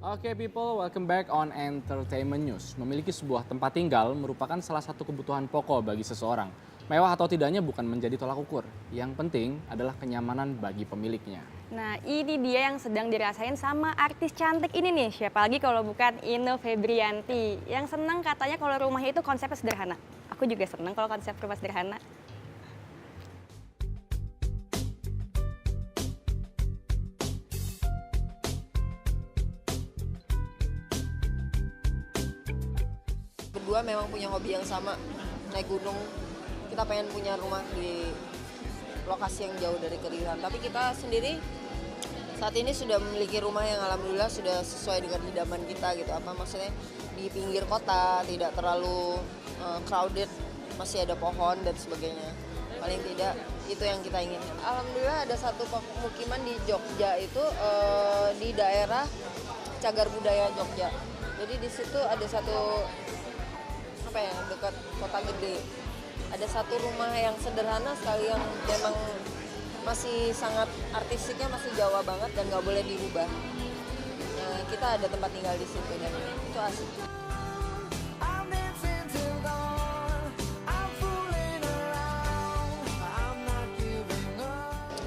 Oke people, welcome back on Entertainment News. Memiliki sebuah tempat tinggal merupakan salah satu kebutuhan pokok bagi seseorang. Mewah atau tidaknya bukan menjadi tolak ukur. Yang penting adalah kenyamanan bagi pemiliknya. Nah, ini dia yang sedang dirasain sama artis cantik ini nih. Siapa lagi kalau bukan Ino Febrianti. Yang senang katanya kalau rumahnya itu konsepnya sederhana. Aku juga senang kalau konsep rumah sederhana. Berdua memang punya hobi yang sama, naik gunung. Kita pengen punya rumah di lokasi yang jauh dari keriuhan. Tapi kita sendiri saat ini sudah memiliki rumah yang alhamdulillah sudah sesuai dengan idaman kita gitu. Apa maksudnya di pinggir kota, tidak terlalu crowded, masih ada pohon dan sebagainya. Paling tidak itu yang kita inginkan. Alhamdulillah ada satu pemukiman di Jogja itu di daerah Cagar Budaya Jogja. Jadi di situ ada satu dekat kota gede. Ada satu rumah yang sederhana sekali yang memang masih sangat artistiknya masih Jawa banget dan nggak boleh dirubah. Nah, kita ada tempat tinggal di situ dan itu asik.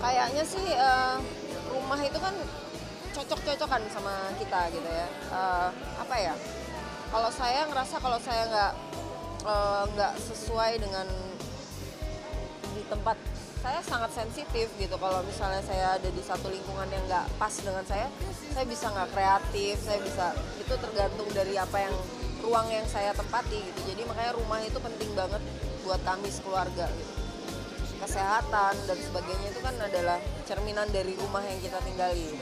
Kayaknya sih rumah itu kan cocok-cocokan sama kita gitu ya. Kalau saya ngerasa kalau saya nggak sesuai dengan di tempat, saya sangat sensitif gitu. Kalau misalnya saya ada di satu lingkungan yang nggak pas dengan saya bisa nggak kreatif, itu tergantung dari apa yang ruang yang saya tempati gitu. Jadi makanya rumah itu penting banget buat kami sekeluarga gitu. Kesehatan dan sebagainya itu kan adalah cerminan dari rumah yang kita tinggali.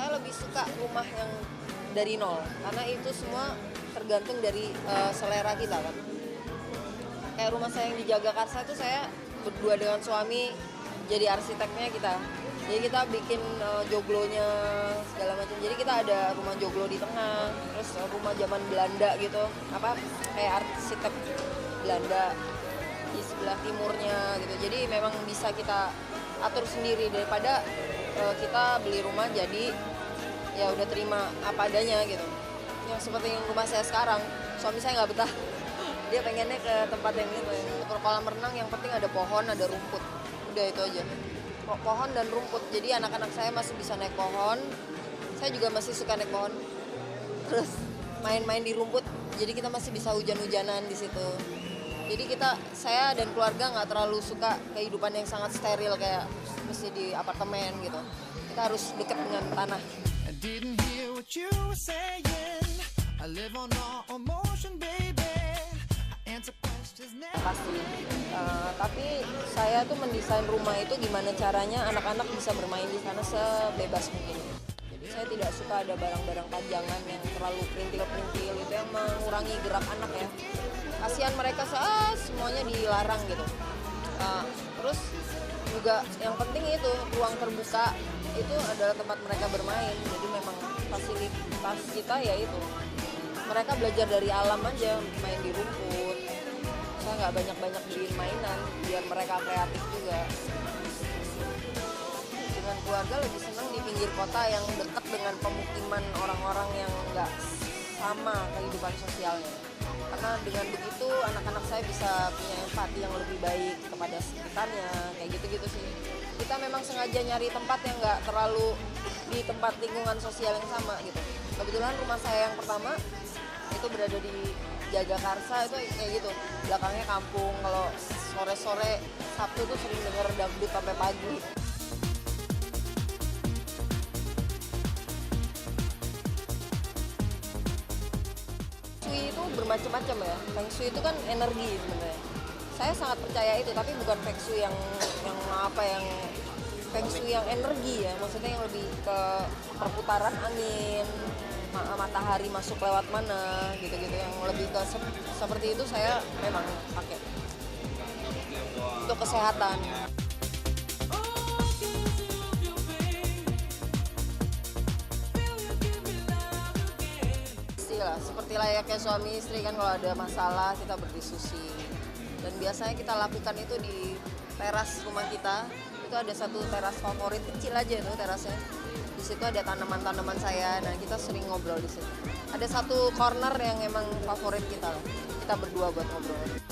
Lebih suka rumah yang dari nol karena itu semua tergantung dari selera kita kan. Kayak rumah saya yang di Jagakarsa itu saya berdua dengan suami jadi arsiteknya kita. Jadi kita bikin joglonya segala macam. Jadi kita ada rumah joglo di tengah, terus rumah zaman Belanda gitu, kayak arsitek Belanda di sebelah timurnya gitu. Jadi memang bisa kita atur sendiri daripada kita beli rumah jadi ya udah terima apa adanya gitu. Yang seperti yang rumah saya sekarang, suami saya nggak betah. Dia pengennya ke tempat yang gitu. Untuk kolam renang yang penting ada pohon, ada rumput. Udah itu aja. Pohon dan rumput. Jadi anak-anak saya masih bisa naik pohon. Saya juga masih suka naik pohon. Terus main-main di rumput. Jadi kita masih bisa hujan-hujanan di situ. Jadi saya dan keluarga nggak terlalu suka kehidupan yang sangat steril kayak mesti di apartemen gitu. Kita harus dekat dengan tanah. Didn't hear what you were saying. I live on raw emotion, baby. I answer questions never. Pasti. Tapi saya tuh mendesain rumah itu gimana caranya anak-anak bisa bermain di sana sebebas mungkin. Jadi saya tidak suka ada barang-barang pajangan yang terlalu perintil-perintil itu yang mengurangi gerak anak ya. Kasihan mereka semuanya dilarang gitu. Terus juga yang penting itu ruang terbuka itu adalah tempat mereka bermain. Jadi memang fasilitas kita ya itu. Mereka belajar dari alam aja, main di rumput. Saya nggak banyak-banyak beliin mainan biar mereka kreatif juga. Dengan keluarga lebih senang di pinggir kota yang dekat dengan pemukiman orang-orang yang nggak sama kehidupan sosialnya. Karena dengan begitu anak-anak saya bisa punya empati yang lebih baik kepada sekitarnya, kayak gitu-gitu sih. Kita memang sengaja nyari tempat yang nggak terlalu di tempat lingkungan sosial yang sama gitu. Kebetulan rumah saya yang pertama itu berada di Jagakarsa itu kayak gitu. Belakangnya kampung, kalau sore-sore Sabtu tuh sering denger dangdut sampai pagi. Feng Shui itu bermacam-macam ya. Feng Shui itu kan energi sebenarnya. Saya sangat percaya itu, tapi bukan Feng Shui yang Feng Shui yang energi ya. Maksudnya yang lebih ke perputaran angin, matahari masuk lewat mana, gitu-gitu. Yang lebih ke seperti itu saya memang pakai untuk kesehatan. Pastilah, seperti layaknya suami istri kan kalau ada masalah kita berdiskusi. Dan biasanya kita lakukan itu di teras rumah kita. Itu ada satu teras favorit kecil aja tuh terasnya. Di situ ada tanaman-tanaman saya dan kita sering ngobrol di situ. Ada satu corner yang emang favorit kita lah. Kita berdua buat ngobrol.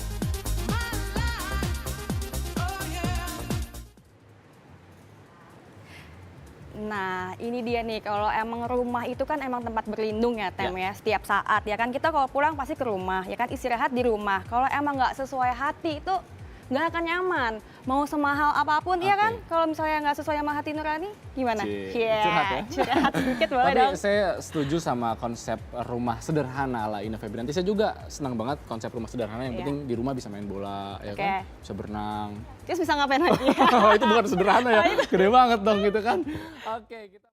Nah, ini dia nih, kalau emang rumah itu kan emang tempat berlindung ya, Tem ya, setiap saat ya kan. Kita kalau pulang pasti ke rumah, ya kan istirahat di rumah. Kalau emang nggak sesuai hati itu nggak akan nyaman. Mau semahal apapun, ya kan? Kalau misalnya nggak sesuai sama hati nurani, gimana? Curhat ya? Curhat sedikit boleh Tapi dong. saya setuju sama konsep rumah sederhana ala Ina Febrianti. Saya juga senang banget konsep rumah sederhana. Yang Iya. penting di rumah bisa main bola, ya kan? Bisa berenang. Terus bisa ngapain lagi? Oh, itu bukan sederhana ya, gede banget dong gitu kan. Oke, kita